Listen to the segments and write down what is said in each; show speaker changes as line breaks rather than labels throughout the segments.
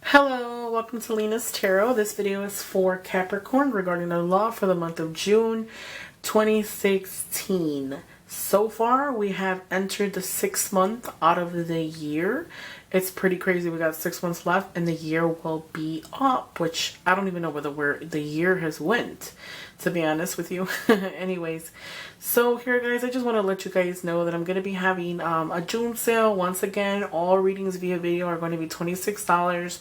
Hello, welcome to Lina'S Tarot. This video is for Capricorn regarding their love for the month of June 2016. So far, we have entered the 6th month out of the year. It's pretty crazy. We got 6 months left and the year will be up, which I don't even know where the year has went, to be honest with you. Anyways, so here guys, I just want to let you guys know that I'm going to be having a June sale. Once again, all readings via video are going to be $26.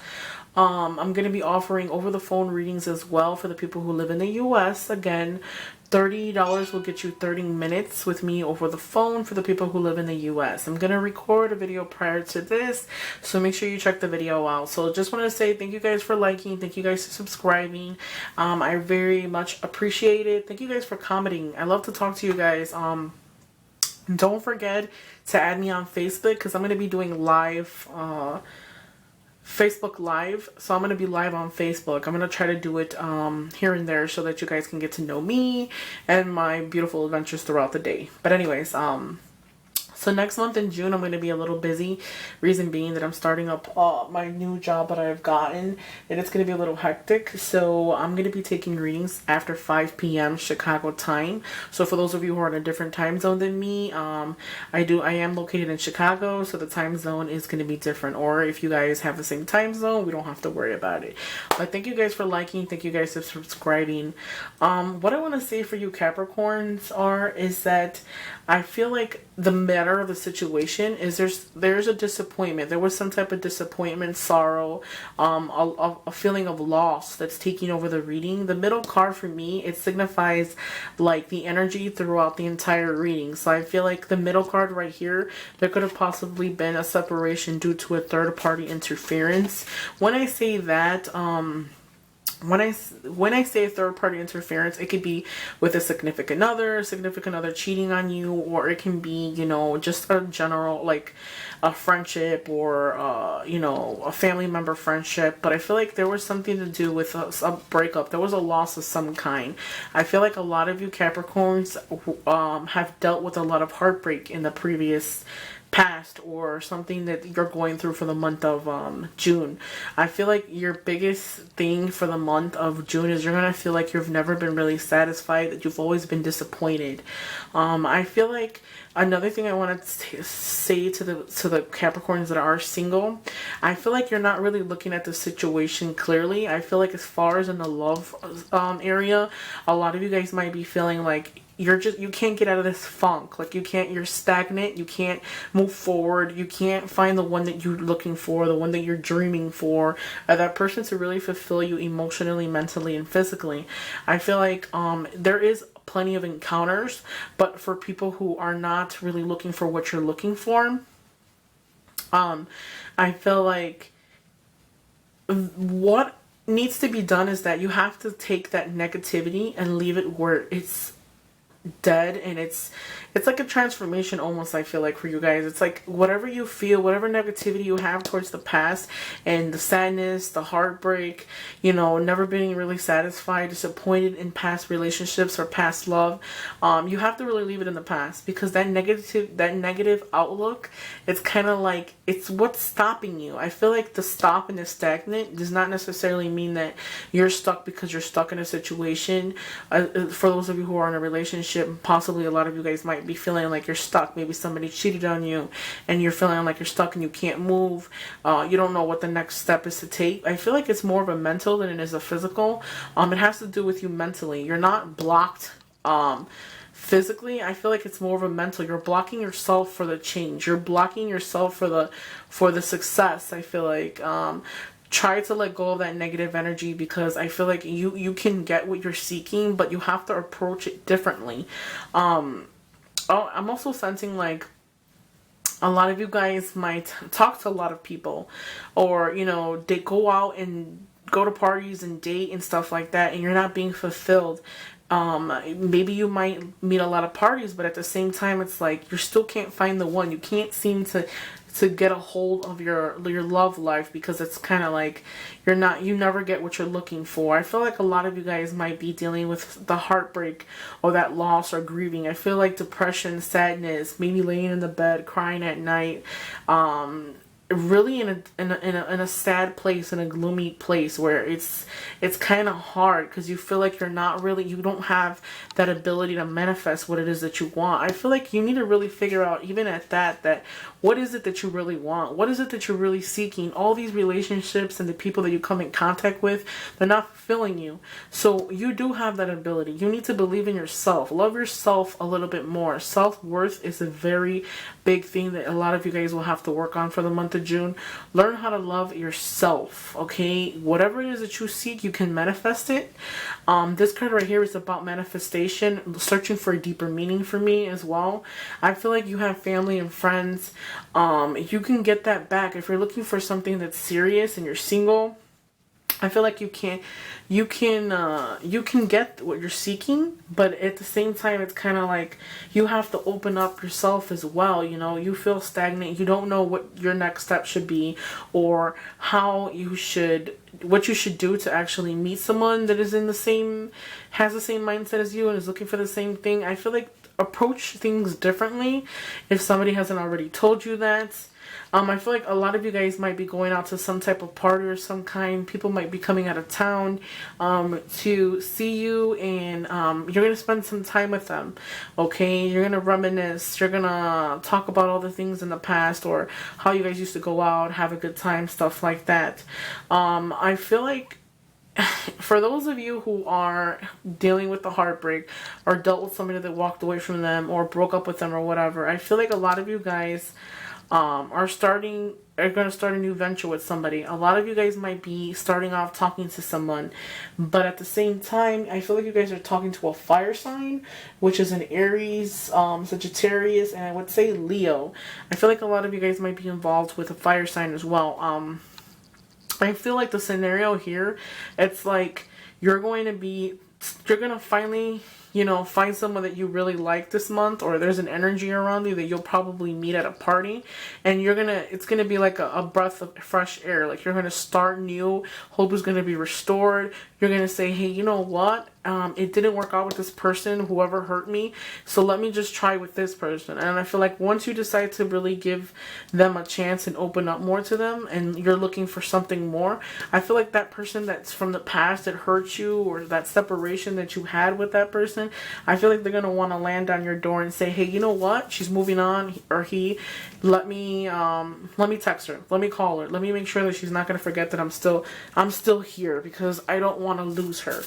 I'm going to be offering over the phone readings as well for the people who live in the US. Again, $30 will get you 30 minutes with me over the phone for the people who live in the US. I'm going to record a video prior to this, so make sure you check the video out. So just want to say thank you guys for liking, thank you guys for subscribing. I very much appreciate it. Thank you guys for commenting. I love to talk to you guys. Don't forget to add me on Facebook because I'm going to be doing live Facebook Live. So I'm going to be live on Facebook. I'm going to try to do it here and there so that you guys can get to know me and my beautiful adventures throughout the day. But anyways, so next month in June, I'm going to be a little busy. Reason being that I'm starting up my new job that I've gotten, and it's going to be a little hectic. So I'm going to be taking readings after 5 p.m. Chicago time. So for those of you who are in a different time zone than me, I am located in Chicago, so the time zone is going to be different. Or if you guys have the same time zone, we don't have to worry about it. But thank you guys for liking. Thank you guys for subscribing. What I want to say for you Capricorns is that I feel like the matter of the situation is there's a disappointment. There was some type of disappointment, sorrow, a feeling of loss that's taking over the reading. The middle card for me, it signifies like the energy throughout the entire reading. So I feel like the middle card right here, there could have possibly been a separation due to a third party interference. When I say that, when I say third party interference, it could be with a significant other cheating on you, or it can be, you know, just a general, like a friendship or, you know, a family member friendship. But I feel like there was something to do with a breakup. There was a loss of some kind. I feel like a lot of you Capricorns have dealt with a lot of heartbreak in the previous past, or something that you're going through for the month of June. I feel like your biggest thing for the month of June is you're gonna feel like you've never been really satisfied, that you've always been disappointed. I feel like another thing I want to say to the Capricorns that are single, I feel like you're not really looking at the situation clearly. I feel like as far as in the love area, a lot of you guys might be feeling like you can't get out of this funk. Like you're stagnant, you can't move forward, you can't find the one that you're looking for, the one that you're dreaming for, that person to really fulfill you emotionally, mentally, and physically. I feel like there is plenty of encounters, but for people who are not really looking for what you're looking for, I feel like what needs to be done is that you have to take that negativity and leave it where it's dead, and it's like a transformation almost. I feel like for you guys, it's like whatever you feel, whatever negativity you have towards the past and the sadness, the heartbreak, you know, never being really satisfied, disappointed in past relationships or past love, you have to really leave it in the past, because that negative outlook, it's kind of like it's what's stopping you. I feel like the stop and the stagnant does not necessarily mean that you're stuck because you're stuck in a situation. For those of you who are in a relationship, possibly a lot of you guys might be feeling like you're stuck. Maybe somebody cheated on you and you're feeling like you're stuck and you can't move. You don't know what the next step is to take. I feel like it's more of a mental than it is a physical. It has to do with you mentally. You're not blocked physically. I feel like it's more of a mental. You're blocking yourself for the change. You're blocking yourself for the success. I feel like try to let go of that negative energy, because I feel like you can get what you're seeking, but you have to approach it differently. I'm also sensing like a lot of you guys might talk to a lot of people, or, you know, they go out and go to parties and date and stuff like that, and you're not being fulfilled. Maybe you might meet a lot of parties, but at the same time, it's like you still can't find the one. You can't seem to get a hold of your love life, because it's kind of like you never get what you're looking for. I feel like a lot of you guys might be dealing with the heartbreak or that loss or grieving. I feel like depression, sadness, maybe laying in the bed crying at night, really in a sad place, in a gloomy place, where it's kind of hard because you feel like you don't have that ability to manifest what it is that you want. I feel like you need to really figure out, even at that what is it that you really want? What is it that you're really seeking? All these relationships and the people that you come in contact with, they're not fulfilling you. So you do have that ability. You need to believe in yourself. Love yourself a little bit more. Self-worth is a very big thing that a lot of you guys will have to work on for the month of June. Learn how to love yourself, okay? Whatever it is that you seek, you can manifest it. This card right here is about manifestation, searching for a deeper meaning for me as well. I feel like you have family and friends. You can get that back. If you're looking for something that's serious and you're single, I feel like you can get what you're seeking, but at the same time, it's kind of like you have to open up yourself as well. You know, you feel stagnant. You don't know what your next step should be, or what you should do to actually meet someone that has the same mindset as you and is looking for the same thing. I feel like approach things differently if somebody hasn't already told you that. I feel like a lot of you guys might be going out to some type of party or some kind. People might be coming out of town to see you, and you're going to spend some time with them, okay? You're going to reminisce. You're going to talk about all the things in the past, or how you guys used to go out, have a good time, stuff like that. I feel like for those of you who are dealing with the heartbreak, or dealt with somebody that walked away from them or broke up with them or whatever, I feel like a lot of you guys are going to start a new venture with somebody. A lot of you guys might be starting off talking to someone, but at the same time, I feel like you guys are talking to a fire sign, which is an Aries, Sagittarius, and I would say Leo. I feel like a lot of you guys might be involved with a fire sign as well. I feel like the scenario here, it's like you're going to finally, find someone that you really like this month, or there's an energy around you that you'll probably meet at a party, and it's going to be like a breath of fresh air. Like, you're going to start new. Hope is going to be restored. You're going to say, hey, you know what? It didn't work out with this person, whoever hurt me, so let me just try with this person. And I feel like once you decide to really give them a chance and open up more to them, and you're looking for something more, I feel like that person that's from the past that hurt you, or that separation that you had with that person, I feel like they're going to want to land on your door and say, hey, you know what? She's moving on, or he, let me text her, let me call her, let me make sure that she's not going to forget that I'm still here, because I don't want to lose her.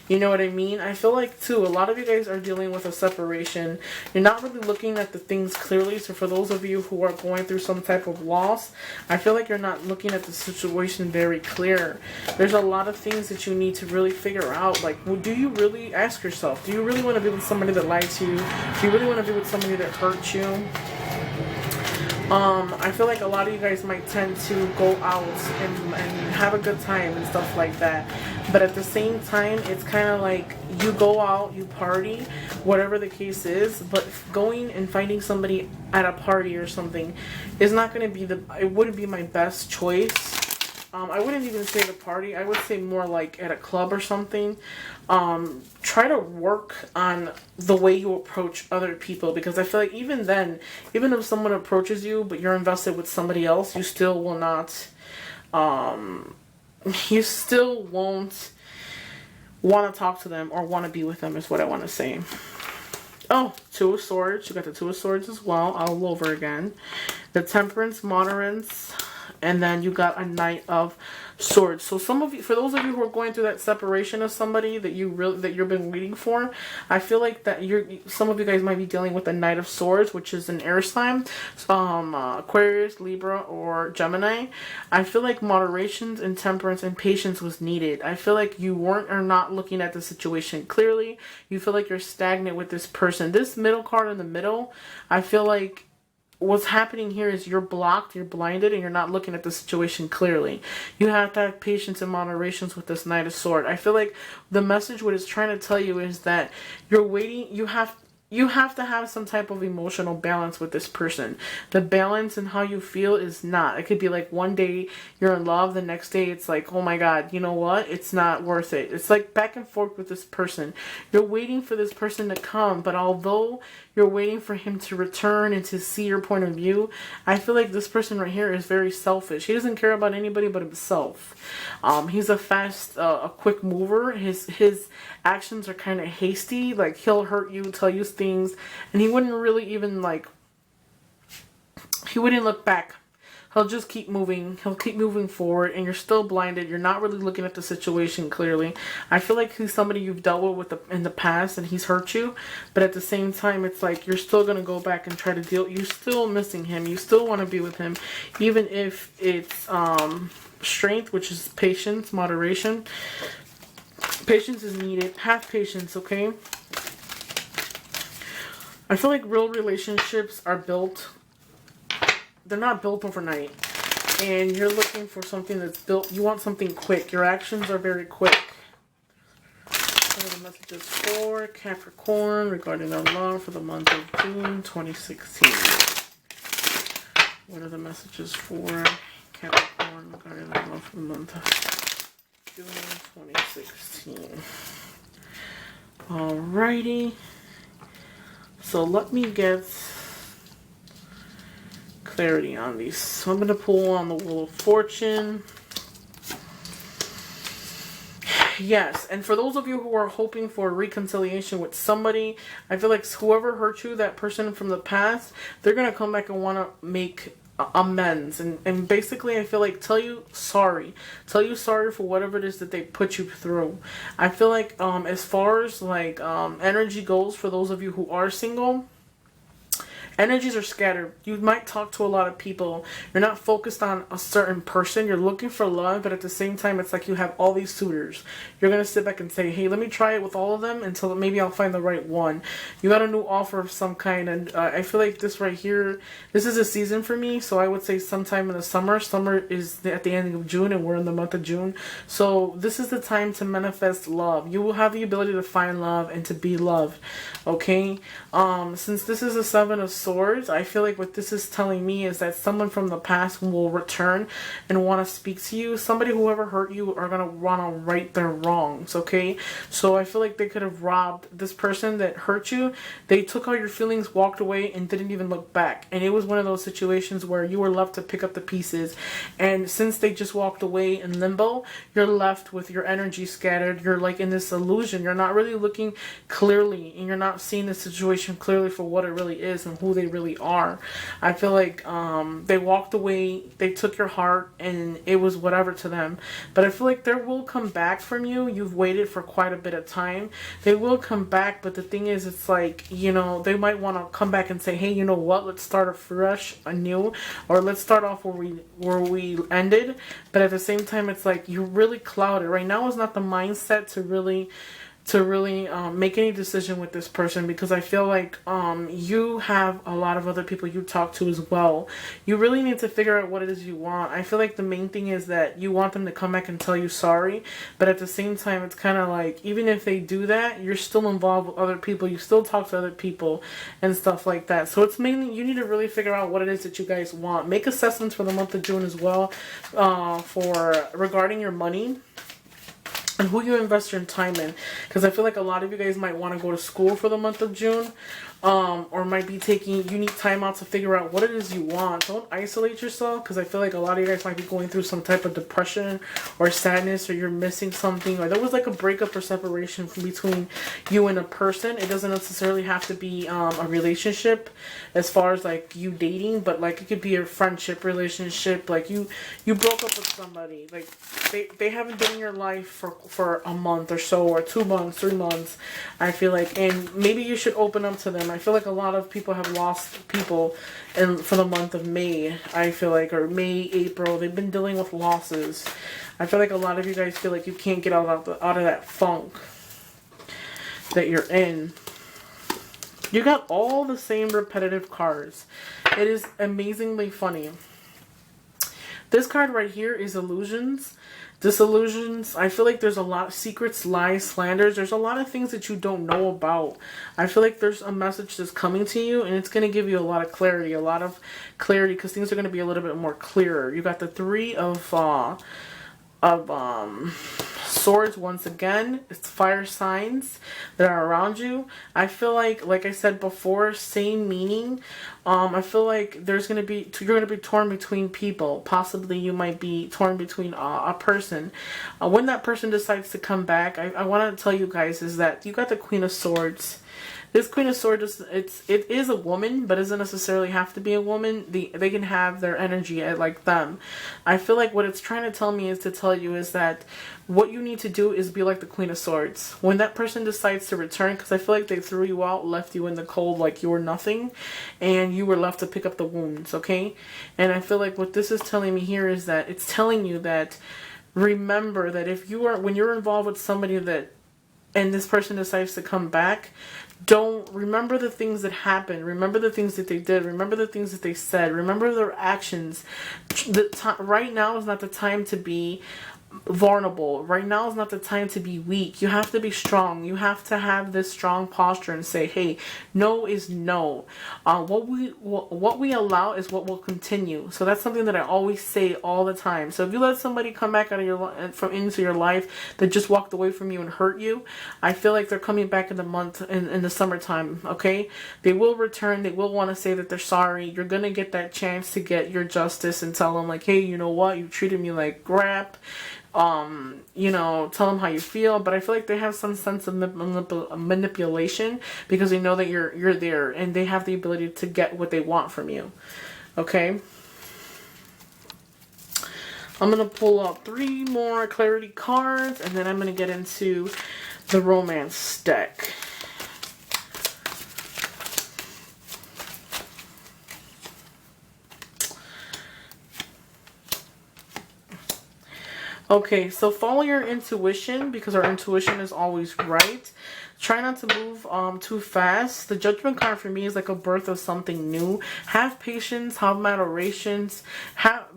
You know what I mean? I feel like too, a lot of you guys are dealing with a separation. You're not really looking at the things clearly. So for those of you who are going through some type of loss, I feel like you're not looking at the situation very clear. There's a lot of things that you need to really figure out. Like, well, do you really, ask yourself, do you really want to be with somebody that likes you? Do you really want to be with somebody that hurts you? I feel like a lot of you guys might tend to go out and have a good time and stuff like that. But at the same time, it's kind of like you go out, you party, whatever the case is. But going and finding somebody at a party or something is not going to be it wouldn't be my best choice. I wouldn't even say the party. I would say more like at a club or something. Try to work on the way you approach other people, because I feel like even then, even if someone approaches you but you're invested with somebody else, you still will not, you still won't want to talk to them or want to be with them, is what I want to say. Oh, Two of Swords. You got the Two of Swords as well, all over again. The Temperance, Moderance, and then you got a Knight of Swords. So for those of you who are going through that separation of somebody that you've been waiting for, I feel like that some of you guys might be dealing with the Knight of Swords, which is an air sign, Aquarius, Libra, or Gemini. I feel like moderation and temperance and patience was needed. I feel like you are not looking at the situation clearly. You feel like you're stagnant with this person. This middle card in the middle, I feel like what's happening here is you're blocked, you're blinded, and you're not looking at the situation clearly. You have to have patience and moderation with this Knight of Swords. I feel like the message, what it's trying to tell you, is that you're waiting, you have to have some type of emotional balance with this person. The balance in how you feel is not. It could be like one day you're in love, the next day it's like, oh my God, you know what? It's not worth it. It's like back and forth with this person. You're waiting for this person to come, but although you're waiting for him to return and to see your point of view, I feel like this person right here is very selfish. He doesn't care about anybody but himself. He's a quick mover. His actions are kind of hasty. Like, he'll hurt you, tell you things, and he wouldn't really even like, he wouldn't look back. He'll just keep moving. He'll keep moving forward, and you're still blinded. You're not really looking at the situation clearly. I feel like he's somebody you've dealt with in the past, and he's hurt you. But at the same time, it's like you're still going to go back and try to deal. You're still missing him. You still want to be with him, even if it's strength, which is patience, moderation. Patience is needed. Have patience, okay? I feel like real relationships are built, they're not built overnight. And you're looking for something that's built, you want something quick. Your actions are very quick. What are the messages for Capricorn regarding their love for the month of June 2016? What are the messages for Capricorn regarding their love for the month of June 2016? Alrighty. So let me get clarity on these. So I'm going to pull on the Wheel of Fortune. Yes, and for those of you who are hoping for reconciliation with somebody, I feel like whoever hurt you, that person from the past, they're going to come back and want to make amends. And basically, I feel like tell you sorry for whatever it is that they put you through. I feel like as far as like energy goes, for those of you who are single, energies are scattered. You might talk to a lot of people. You're not focused on a certain person. You're looking for love, but at the same time, it's like you have all these suitors. You're going to sit back and say, hey, let me try it with all of them until maybe I'll find the right one. You got a new offer of some kind, and I feel like this right here, this is a season for me, so I would say sometime in the summer. Summer is at the end of June, and we're in the month of June. So this is the time to manifest love. You will have the ability to find love and to be loved, okay? Since this is a Seven of Swords, I feel like what this is telling me is that someone from the past will return and want to speak to you. Somebody who ever hurt you are going to want to right their wrongs, okay? So I feel like they could have robbed this person that hurt you. They took all your feelings, walked away, and didn't even look back. And it was one of those situations where you were left to pick up the pieces. And since they just walked away in limbo, you're left with your energy scattered. You're like in this illusion. You're not really looking clearly, and you're not seeing the situation clearly for what it really is and who they really are. I feel like they walked away, they took your heart, and it was whatever to them. But I feel like they will come back from you. You've waited for quite a bit of time. They will come back, but the thing is, it's like, you know, they might want to come back and say, hey, you know what, let's start afresh, anew, or let's start off where we ended. But at the same time, it's like you're really clouded. Right now is not the mindset to really make any decision with this person, because I feel like you have a lot of other people you talk to as well. You really need to figure out what it is you want. I feel like the main thing is that you want them to come back and tell you sorry, but at the same time, it's kind of like, even if they do that, you're still involved with other people. You still talk to other people and stuff like that. So it's mainly, you need to really figure out what it is that you guys want. Make assessments for the month of June as well, for regarding your money and who you invest your time in, because I feel like a lot of you guys might want to go to school for the month of June, or might be taking, you need time out to figure out what it is you want. Don't isolate yourself, because I feel like a lot of you guys might be going through some type of depression or sadness, or you're missing something, or there was like a breakup or separation between you and a person. It doesn't necessarily have to be a relationship as far as like you dating, but like it could be a friendship relationship. Like you broke up with somebody, like they haven't been in your life for a month or so, or 2 months, 3 months, I feel like, and maybe you should open up to them. I feel like a lot of people have lost people for the month of May, I feel like, or May, April. They've been dealing with losses. I feel like a lot of you guys feel like you can't get out of that funk that you're in. You got all the same repetitive cards. It is amazingly funny. This card right here is illusions. Disillusions. I feel like there's a lot of secrets, lies, slanders. There's a lot of things that you don't know about. I feel like there's a message that's coming to you, and it's going to give you a lot of clarity. Because things are going to be a little bit more clearer. You got the Three of Swords once again. It's fire signs that are around you. I feel like I said before, same meaning. I feel like you're gonna be torn between people. Possibly you might be torn between a person. When that person decides to come back, I want to tell you guys is that you got the Queen of Swords. This Queen of Swords, it is a woman, but doesn't necessarily have to be a woman. They can have their energy like them. I feel like what it's trying to tell me is that what you need to do is be like the Queen of Swords. When that person decides to return, because I feel like they threw you out, left you in the cold like you were nothing, and you were left to pick up the wounds, okay? And I feel like what this is telling me here is that it's telling you that remember that when you're involved with somebody and this person decides to come back, don't remember the things that happened. Remember the things that they did. Remember the things that they said. Remember their actions. Right now is not the time to be vulnerable. Right now is not the time to be weak. You have to be strong. You have to have this strong posture and say, hey, no is no. What we allow is what will continue. So that's something that I always say all the time. So if you let somebody come back out of into your life that just walked away from you and hurt you, I feel like they're coming back in the summertime. Okay, they will return. They will want to say that they're sorry. You're gonna get that chance to get your justice and tell them like, hey, you know what, you treated me like crap. Tell them how you feel, but I feel like they have some sense of manipulation because they know that you're there and they have the ability to get what they want from you. Okay, I'm gonna pull out 3 more clarity cards and then I'm gonna get into the romance deck. Okay, so follow your intuition because our intuition is always right. Try not to move too fast. The Judgment card for me is like a birth of something new. Have patience, have moderation,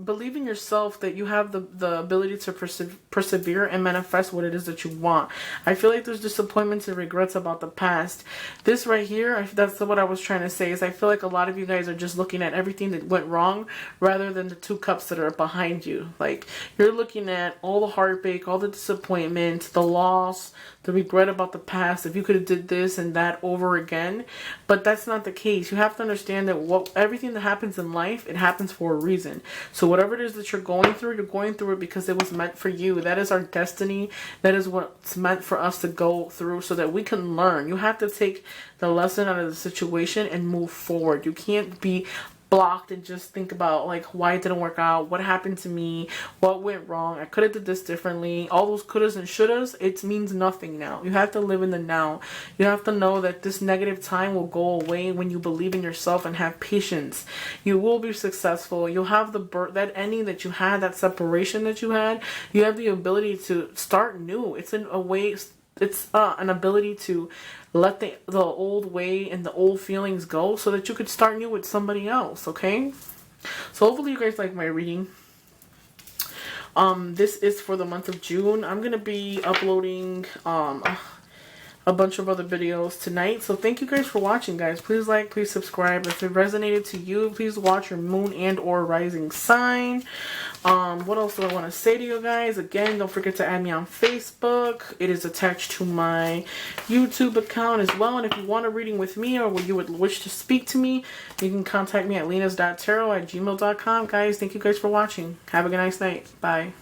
believe in yourself that you have the ability to persevere and manifest what it is that you want. I feel like there's disappointments and regrets about the past. This right here, that's what I was trying to say, is I feel like a lot of you guys are just looking at everything that went wrong rather than the 2 cups that are behind you. Like, you're looking at all the heartbreak, all the disappointment, the loss, the regret about the past, if you could have did this and that over again. But that's not the case. You have to understand that everything that happens in life, it happens for a reason. So whatever it is that you're going through it because it was meant for you. That is our destiny. That is what's meant for us to go through so that we can learn. You have to take the lesson out of the situation and move forward. You can't be blocked and just think about like why it didn't work out, what happened to me, what went wrong, I could have did this differently. All those couldas and shouldas, it means nothing now. You have to live in the now. You have to know that this negative time will go away when you believe in yourself and have patience. You will be successful. You'll have that ending that you had, that separation that you had. You have the ability to start new. It's in a way, it's an ability to let the old way and the old feelings go so that you could start new with somebody else, okay? So hopefully you guys like my reading. This is for the month of June. I'm going to be uploading a bunch of other videos tonight. So thank you guys for watching, guys. Please like, please subscribe. If it resonated to you, please watch your moon and or rising sign. What else do I want to say to you guys? Again, don't forget to add me on Facebook. It is attached to my YouTube account as well. And if you want a reading with me or you would wish to speak to me, you can contact me at lina's.tarot@gmail.com. Guys, thank you guys for watching. Have a good nice night. Bye.